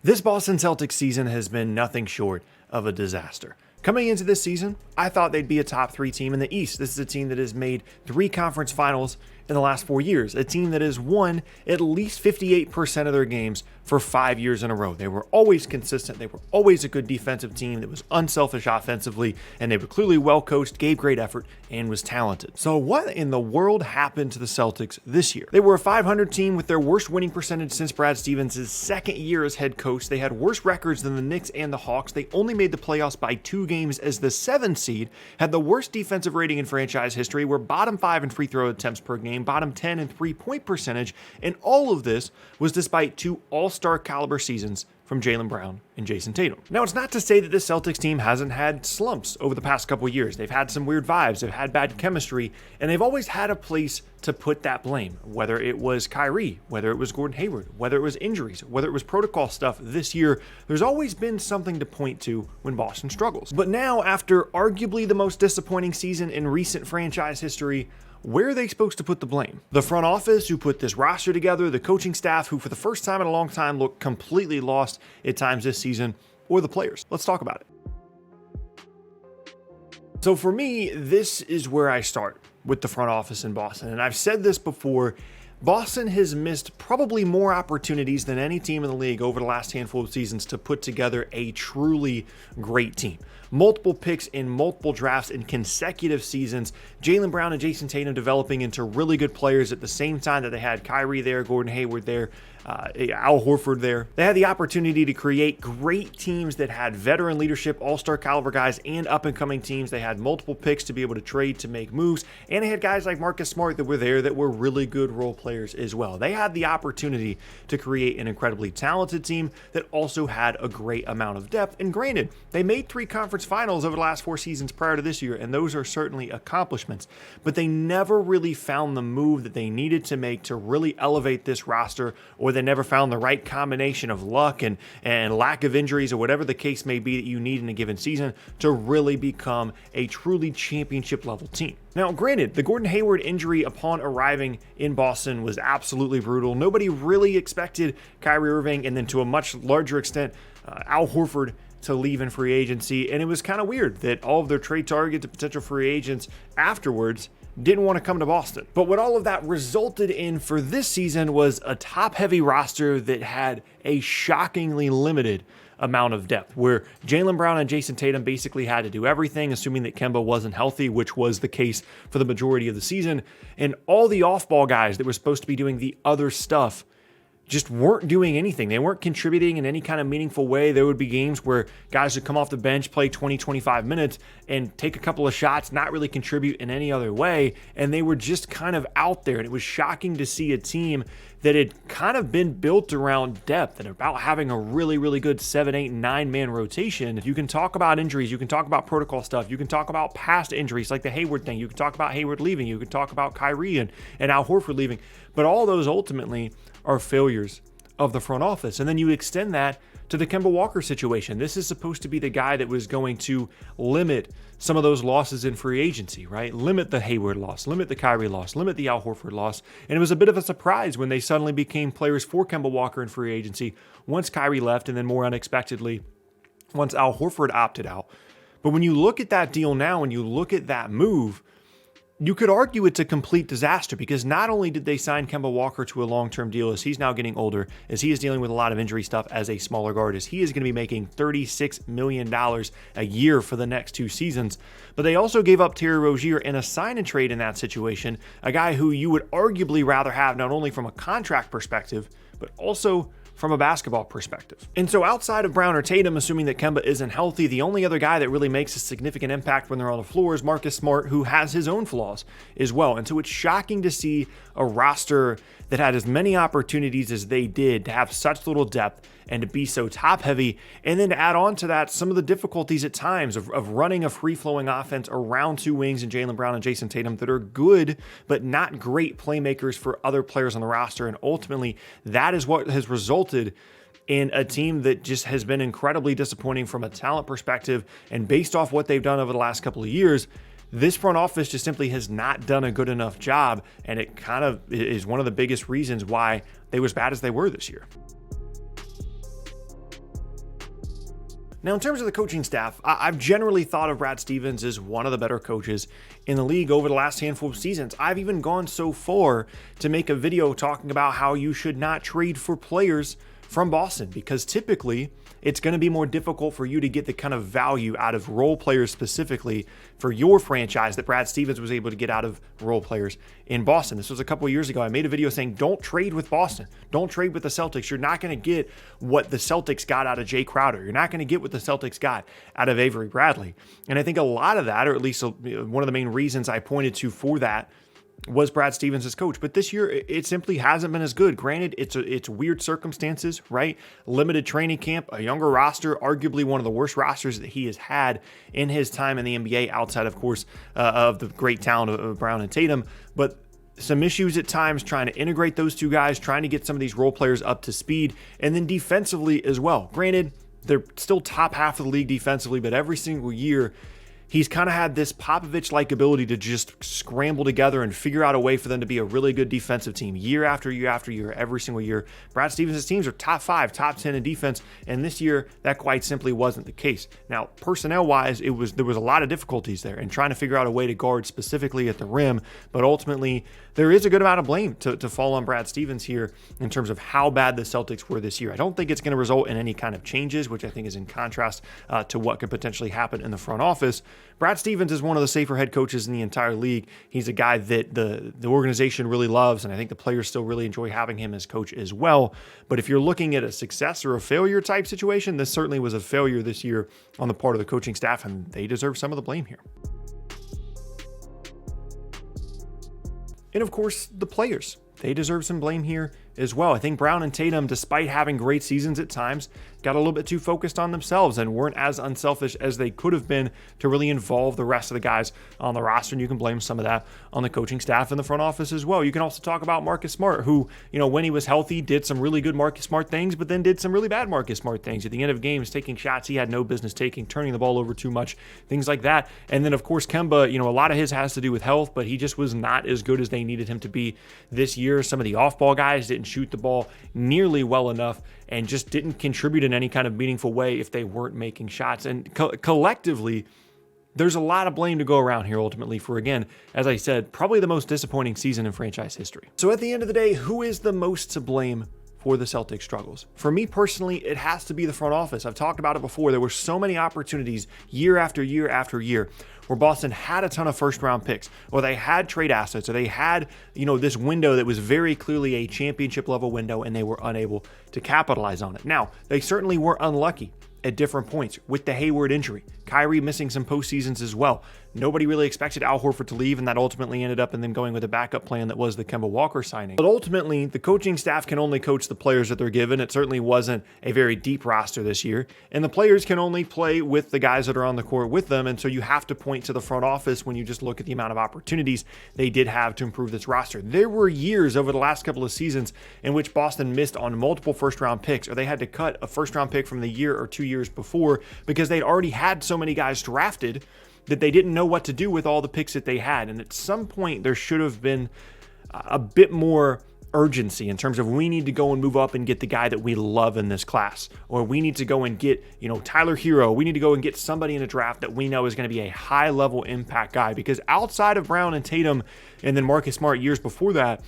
This Boston Celtics season has been nothing short of a disaster. Coming into this season, I thought they'd be a top 3 team in the East. This is a team that has made 3 conference finals in the last 4 years, a team that has won at least 58% of their games for 5 years in a row. They were always consistent. They were always a good defensive team that was unselfish offensively, and they were clearly well coached, gave great effort, and was talented. So what in the world happened to the Celtics this year? They were a 500 team with their worst winning percentage since Brad Stevens' second year as head coach. They had worse records than the Knicks and the Hawks. They only made the playoffs by 2 games as the 7th seed, had the worst defensive rating in franchise history, were bottom 5 in free throw attempts per game, bottom 10 in three-point percentage, and all of this was despite 2 all-star caliber seasons from Jaylen Brown and Jayson Tatum. Now, it's not to say that this Celtics team hasn't had slumps over the past couple of years. They've had some weird vibes, they've had bad chemistry, and they've always had a place to put that blame, whether it was Kyrie, whether it was Gordon Hayward, whether it was injuries, whether it was protocol stuff this year. There's always been something to point to when Boston struggles. But now, after arguably the most disappointing season in recent franchise history, where are they supposed to put the blame? The front office who put this roster together, the coaching staff who for the first time in a long time looked completely lost at times this season, or the players? Let's talk about it. So for me, this is where I start with the front office in Boston. And I've said this before, Boston has missed probably more opportunities than any team in the league over the last handful of seasons to put together a truly great team. Multiple picks in multiple drafts in consecutive seasons. Jaylen Brown and Jayson Tatum developing into really good players at the same time that they had Kyrie there, Gordon Hayward there, Al Horford there. They had the opportunity to create great teams that had veteran leadership, all-star caliber guys, and up-and-coming teams. They had multiple picks to be able to trade to make moves, and they had guys like Marcus Smart that were there that were really good role players as well. They had the opportunity to create an incredibly talented team that also had a great amount of depth. And granted, they made 3 conference finals over the last 4 seasons prior to this year, and those are certainly accomplishments, but they never really found the move that they needed to make to really elevate this roster, or they never found the right combination of luck and lack of injuries or whatever the case may be that you need in a given season to really become a truly championship level team. Now, granted, the Gordon Hayward injury upon arriving in Boston was absolutely brutal. Nobody really expected Kyrie Irving, and then to a much larger extent, Al Horford, to leave in free agency. And it was kind of weird that all of their trade targets and potential free agents afterwards didn't want to come to Boston. But what all of that resulted in for this season was a top-heavy roster that had a shockingly limited amount of depth, where Jaylen Brown and Jayson Tatum basically had to do everything, assuming that Kemba wasn't healthy, which was the case for the majority of the season. And all the off-ball guys that were supposed to be doing the other stuff just weren't doing anything. They weren't contributing in any kind of meaningful way. There would be games where guys would come off the bench, play 20, 25 minutes, and take a couple of shots, not really contribute in any other way, and they were just kind of out there. And it was shocking to see a team that had kind of been built around depth and about having a really, really good 7, 8, 9-man rotation. You can talk about injuries, you can talk about protocol stuff, you can talk about past injuries like the Hayward thing, you can talk about Hayward leaving, you can talk about Kyrie and Al Horford leaving, but all those ultimately are failures of the front office. And then you extend that to the Kemba Walker situation. This is supposed to be the guy that was going to limit some of those losses in free agency, right? Limit the Hayward loss, limit the Kyrie loss, limit the Al Horford loss. And it was a bit of a surprise when they suddenly became players for Kemba Walker in free agency once Kyrie left, and then more unexpectedly once Al Horford opted out. But when you look at that deal now and you look at that move, you could argue it's a complete disaster, because not only did they sign Kemba Walker to a long-term deal as he's now getting older, as he is dealing with a lot of injury stuff as a smaller guard, as he is going to be making $36 million a year for the next 2 seasons, but they also gave up Terry Rozier in a sign and trade in that situation, a guy who you would arguably rather have not only from a contract perspective, but also from a basketball perspective. And so outside of Brown or Tatum, assuming that Kemba isn't healthy, the only other guy that really makes a significant impact when they're on the floor is Marcus Smart, who has his own flaws as well. And so it's shocking to see a roster that had as many opportunities as they did to have such little depth and to be so top heavy, and then to add on to that some of the difficulties at times of running a free-flowing offense around 2 wings in Jaylen Brown and Jayson Tatum that are good but not great playmakers for other players on the roster. And ultimately, that is what has resulted in a team that just has been incredibly disappointing from a talent perspective. And based off what they've done over the last couple of years, this front office just simply has not done a good enough job, and it kind of is one of the biggest reasons why they were as bad as they were this year. Now, in terms of the coaching staff, I've generally thought of Brad Stevens as one of the better coaches in the league over the last handful of seasons. I've even gone so far to make a video talking about how you should not trade for players from Boston, because typically it's going to be more difficult for you to get the kind of value out of role players specifically for your franchise that Brad Stevens was able to get out of role players in Boston. This was a couple of years ago. I made a video saying, don't trade with Boston. Don't trade with the Celtics. You're not going to get what the Celtics got out of Jay Crowder. You're not going to get what the Celtics got out of Avery Bradley. And I think a lot of that, or at least one of the main reasons I pointed to for that, was Brad Stevens as coach. But this year, it simply hasn't been as good. Granted, it's weird circumstances, right? Limited training camp, a younger roster, arguably one of the worst rosters that he has had in his time in the NBA, outside, of course, of the great talent of Brown and Tatum. But some issues at times trying to integrate those two guys, trying to get some of these role players up to speed, and then defensively as well. Granted, they're still top half of the league defensively, but every single year, he's kind of had this Popovich-like ability to just scramble together and figure out a way for them to be a really good defensive team year after year after year, every single year. Brad Stevens' teams are top 5, top 10 in defense, and this year that quite simply wasn't the case. Now, personnel-wise, there was a lot of difficulties there in trying to figure out a way to guard specifically at the rim, but ultimately there is a good amount of blame to fall on Brad Stevens here in terms of how bad the Celtics were this year. I don't think it's going to result in any kind of changes, which I think is in contrast to what could potentially happen in the front office. Brad Stevens is one of the safer head coaches in the entire league. He's a guy that the organization really loves, and I think the players still really enjoy having him as coach as well. But if you're looking at a success or a failure type situation, this certainly was a failure this year on the part of the coaching staff, and they deserve some of the blame here. And of course, the players. They deserve some blame here as well. I think Brown and Tatum, despite having great seasons at times, got a little bit too focused on themselves and weren't as unselfish as they could have been to really involve the rest of the guys on the roster. And you can blame some of that on the coaching staff and the front office as well. You can also talk about Marcus Smart, who, when he was healthy, did some really good Marcus Smart things, but then did some really bad Marcus Smart things. At the end of games, taking shots he had no business taking, turning the ball over too much, things like that. And then, of course, Kemba, a lot of his has to do with health, but he just was not as good as they needed him to be this year. Some of the off-ball guys didn't shoot the ball nearly well enough and just didn't contribute in any kind of meaningful way if they weren't making shots. And collectively, there's a lot of blame to go around here ultimately for, again, as I said, probably the most disappointing season in franchise history. So at the end of the day, who is the most to blame for the Celtics struggles? For me personally, it has to be the front office. I've talked about it before. There were so many opportunities year after year after year where Boston had a ton of first-round picks, or they had trade assets, or they had, this window that was very clearly a championship-level window, and they were unable to capitalize on it. Now, they certainly were unlucky at different points with the Hayward injury, Kyrie missing some postseasons as well. Nobody really expected Al Horford to leave, and that ultimately ended up in them going with a backup plan that was the Kemba Walker signing. But ultimately, the coaching staff can only coach the players that they're given. It certainly wasn't a very deep roster this year, and the players can only play with the guys that are on the court with them, and so you have to point to the front office when you just look at the amount of opportunities they did have to improve this roster. There were years over the last couple of seasons in which Boston missed on multiple first-round picks, or they had to cut a first-round pick from the year or 2 years before because they'd already had so many guys drafted that they didn't know what to do with all the picks that they had. And at some point, there should have been a bit more urgency in terms of we need to go and move up and get the guy that we love in this class, or we need to go and get, Tyler Hero. We need to go and get somebody in a draft that we know is going to be a high-level impact guy, because outside of Brown and Tatum and then Marcus Smart years before that,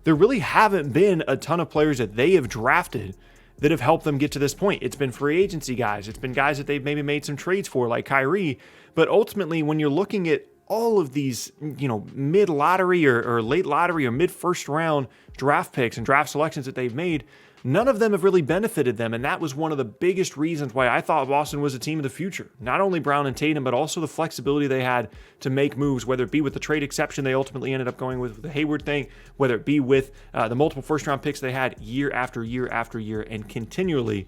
there really haven't been a ton of players that they have drafted that have helped them get to this point. It's been free agency guys. It's been guys that they've maybe made some trades for, like Kyrie. But ultimately, when you're looking at all of these, mid-lottery or late lottery or mid-first round draft picks and draft selections that they've made, none of them have really benefited them. And that was one of the biggest reasons why I thought Boston was a team of the future. Not only Brown and Tatum, but also the flexibility they had to make moves, whether it be with the trade exception they ultimately ended up going with the Hayward thing, whether it be with the multiple first-round picks they had year after year after year, and continually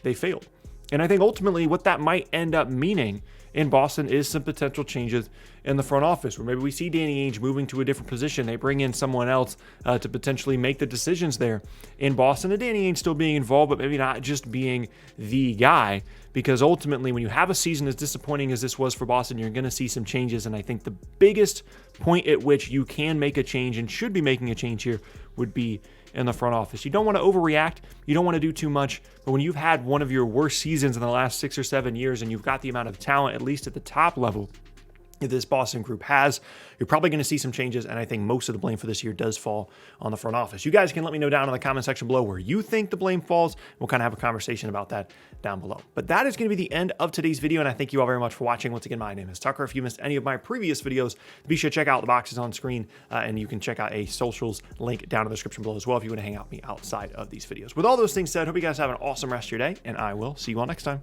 they failed. And I think ultimately what that might end up meaning in Boston is some potential changes in the front office, where maybe we see Danny Ainge moving to a different position. They bring in someone else to potentially make the decisions there in Boston. And Danny Ainge still being involved, but maybe not just being the guy, because ultimately when you have a season as disappointing as this was for Boston, you're going to see some changes. And I think the biggest point at which you can make a change and should be making a change here would be in the front office. You don't want to overreact. You don't want to do too much. But when you've had one of your worst seasons in the last 6 or 7 years and you've got the amount of talent, at least at the top level, this Boston group has, you're probably going to see some changes, and I think most of the blame for this year does fall on the front office. You guys can let me know down in the comment section below where you think the blame falls. We'll kind of have a conversation about that down below. But that is going to be the end of today's video, and I thank you all very much for watching. Once again, my name is Tucker. If you missed any of my previous videos, be sure to check out the boxes on screen, and you can check out a socials link down in the description below as well if you want to hang out with me outside of these videos. With all those things said, hope you guys have an awesome rest of your day, and I will see you all next time.